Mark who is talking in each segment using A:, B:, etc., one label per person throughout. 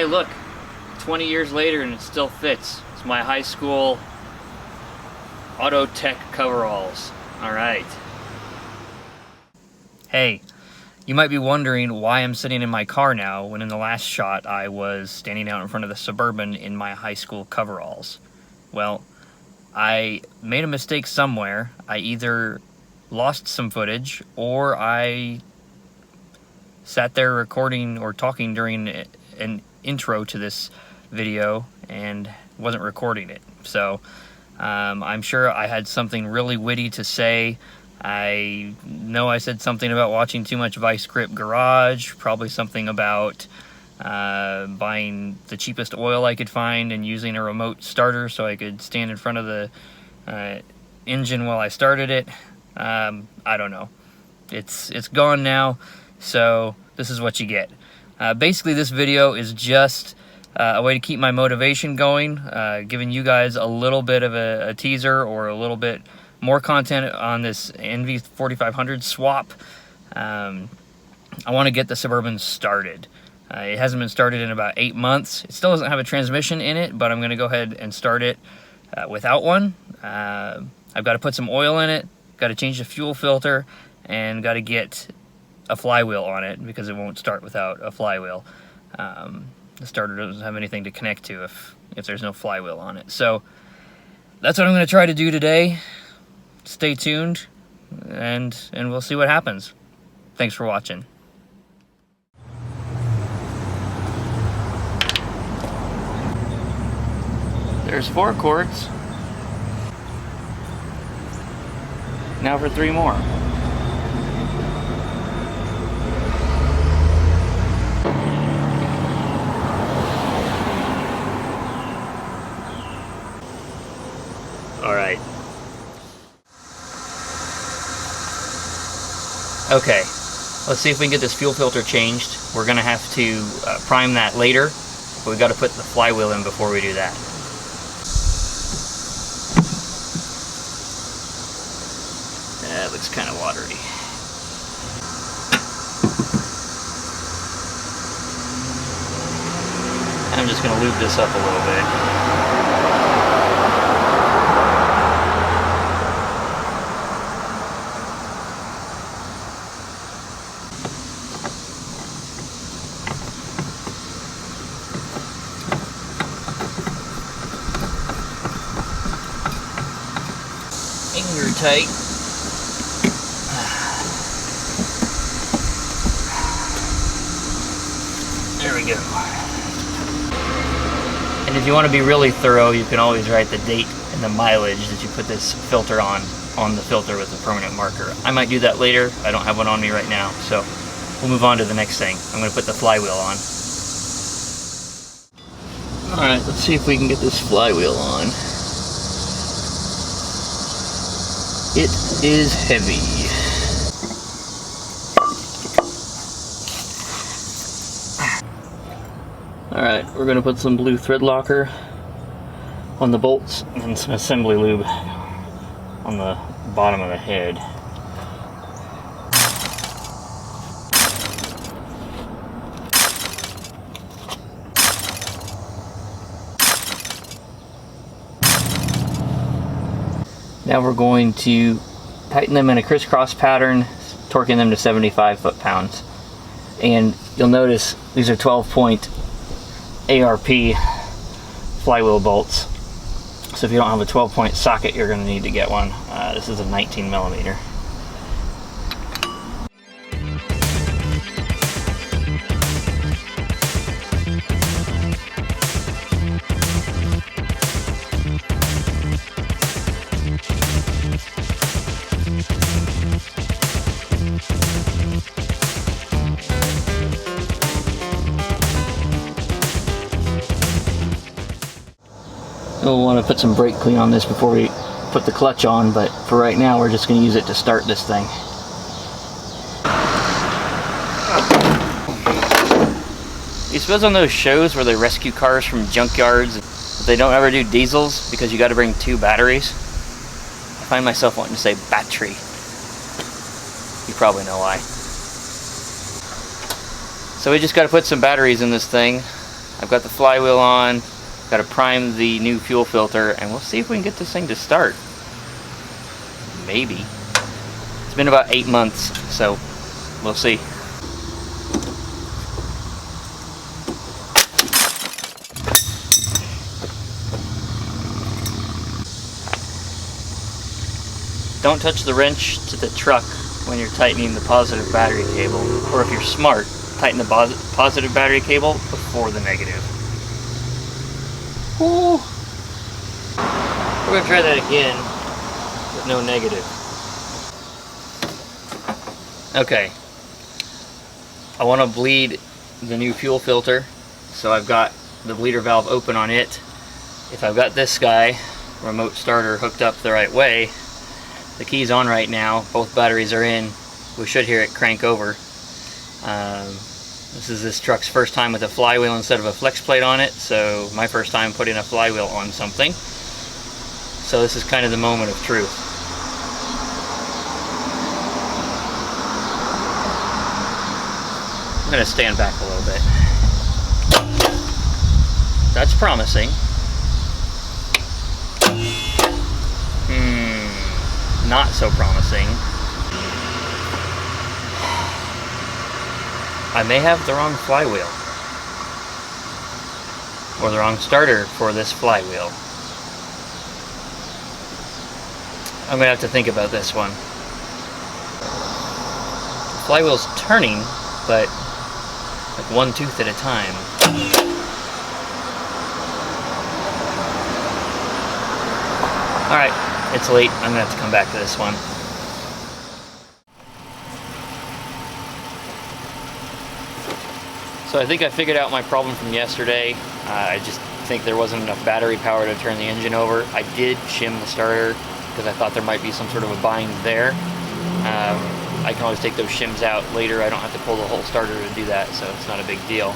A: look, 20 years later and it still fits. It's my high school auto tech coveralls. All right. Hey, you might be wondering why I'm sitting in my car now when in the last shot I was standing out in front of the Suburban in my high school coveralls. Well, I made a mistake somewhere. I either lost some footage or I sat there recording or talking during an intro to this video and wasn't recording it. So I'm sure I had something really witty to say. I know I said something about watching too much Vice Grip Garage, probably something about buying the cheapest oil I could find and using a remote starter so I could stand in front of the engine while I started it. I don't know. It's gone now, so this is what you get. Basically, this video is just a way to keep my motivation going, giving you guys a little bit of a teaser or a little bit more content on this NV4500 swap. I want to get the Suburban started. It hasn't been started in about 8 months. It still doesn't have a transmission in it, but I'm going to go ahead and start it without one. I've got to put some oil in it, got to change the fuel filter, and got to get a flywheel on it because it won't start without a flywheel. The starter doesn't have anything to connect to if there's no flywheel on it. So that's what I'm going to try to do today. Stay tuned, and we'll see what happens. Thanks for watching. There's 4 quarts. Now for 3 more. All right. Okay, let's see if we can get this fuel filter changed. We're gonna have to prime that later, but we've got to put the flywheel in before we do that. That looks kind of watery. I'm just gonna lube this up a little bit. Finger tight. There we go. And if you want to be really thorough, you can always write the date and the mileage that you put this filter on the filter with a permanent marker. I might do that later. I don't have one on me right now, so we'll move on to the next thing. I'm going to put the flywheel on. Alright, let's see if we can get this flywheel on. It is heavy. Alright, we're going to put some blue thread locker on the bolts and some assembly lube on the bottom of the head. Now we're going to tighten them in a crisscross pattern, torquing them to 75 foot-pounds. And you'll notice these are 12-point ARP flywheel bolts. So if you don't have a 12-point socket, you're going to need to get one. This is a 19 millimeter. We'll want to put some brake clean on this before we put the clutch on, but for right now we're just going to use it to start this thing. You suppose on those shows where they rescue cars from junkyards, they don't ever do diesels because you got to bring 2 batteries? I find myself wanting to say battery. You probably know why. So we just got to put some batteries in this thing. I've got the flywheel on, got to prime the new fuel filter, and we'll see if we can get this thing to start. Maybe. It's been about 8 months, so we'll see. Don't touch the wrench to the truck when you're tightening the positive battery cable, or if you're smart, tighten the positive battery cable before the negative. Woo. We're going to try that again with no negative. Okay, I want to bleed the new fuel filter, so I've got the bleeder valve open on it. If I've got this guy, remote starter, hooked up the right way, the key's on right now, both batteries are in, we should hear it crank over. This is this truck's first time with a flywheel instead of a flex plate on it, so my first time putting a flywheel on something. So this is kind of the moment of truth. I'm going to stand back a little bit. That's promising. Not so promising. I may have the wrong flywheel, or the wrong starter for this flywheel. I'm gonna have to think about this one. The flywheel's turning, but like one tooth at a time. Alright, it's late. I'm gonna have to come back to this one. So I think I figured out my problem from yesterday. I just think there wasn't enough battery power to turn the engine over. I did shim the starter because I thought there might be some sort of a bind there. I can always take those shims out later. I don't have to pull the whole starter to do that, so it's not a big deal.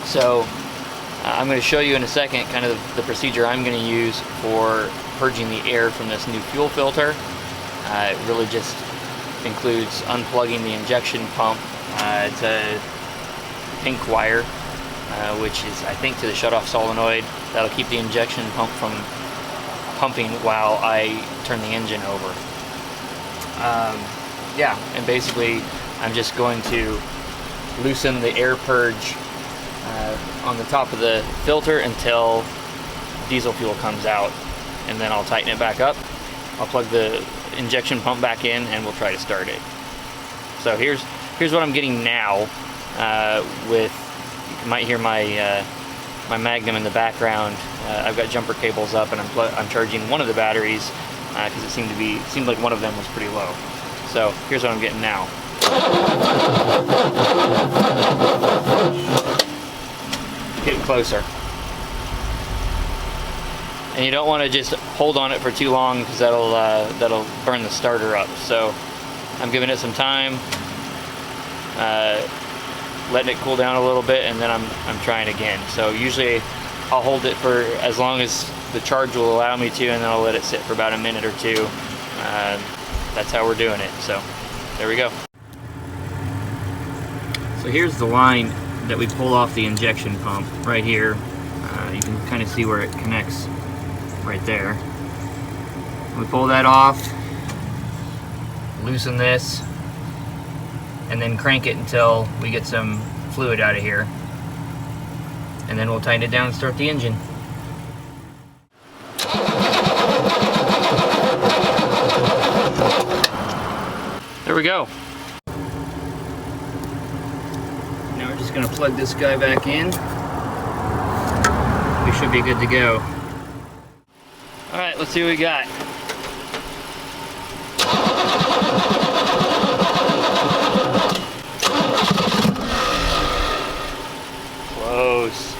A: So I'm going to show you in a second kind of the procedure I'm going to use for purging the air from this new fuel filter. It really just includes unplugging the injection pump. It's a pink wire, which is, I think, to the shutoff solenoid. That'll keep the injection pump from pumping while I turn the engine over. Yeah, and basically I'm just going to loosen the air purge on the top of the filter until diesel fuel comes out, and then I'll tighten it back up. I'll plug the injection pump back in and we'll try to start it. So here's what I'm getting now. With, you might hear my my Magnum in the background. I've got jumper cables up, and I'm charging one of the batteries because it seemed like one of them was pretty low. So here's what I'm getting now. Getting closer. And you don't want to just hold on it for too long because that'll burn the starter up. So I'm giving it some time, letting it cool down a little bit, and then I'm trying again. So usually I'll hold it for as long as the charge will allow me to, and then I'll let it sit for about a minute or two. That's how we're doing it. So there we go. So here's the line that we pull off the injection pump right here. You can kind of see where it connects right there. We pull that off, loosen this, and then crank it until we get some fluid out of here. And then we'll tighten it down and start the engine. There we go. Now we're just going to plug this guy back in. We should be good to go. Alright, let's see what we got. Close.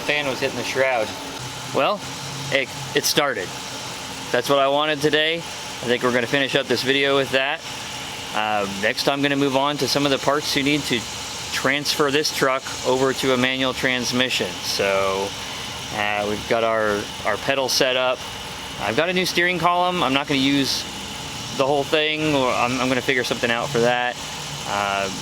A: fan was hitting the shroud. Well, it started. That's what I wanted today. I think we're going to finish up this video with that. Next I'm going to move on to some of the parts you need to transfer this truck over to a manual transmission. So we've got our pedal set up. I've got a new steering column. I'm not going to use the whole thing, or I'm going to figure something out for that.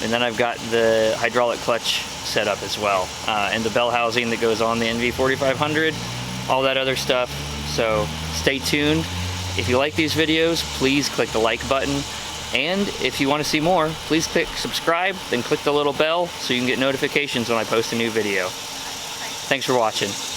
A: And then I've got the hydraulic clutch set up as well, and the bell housing that goes on the NV4500, all that other stuff. So stay tuned. If you like these videos, please click the like button. And if you want to see more, please click subscribe, then click the little bell so you can get notifications when I post a new video. Thanks for watching.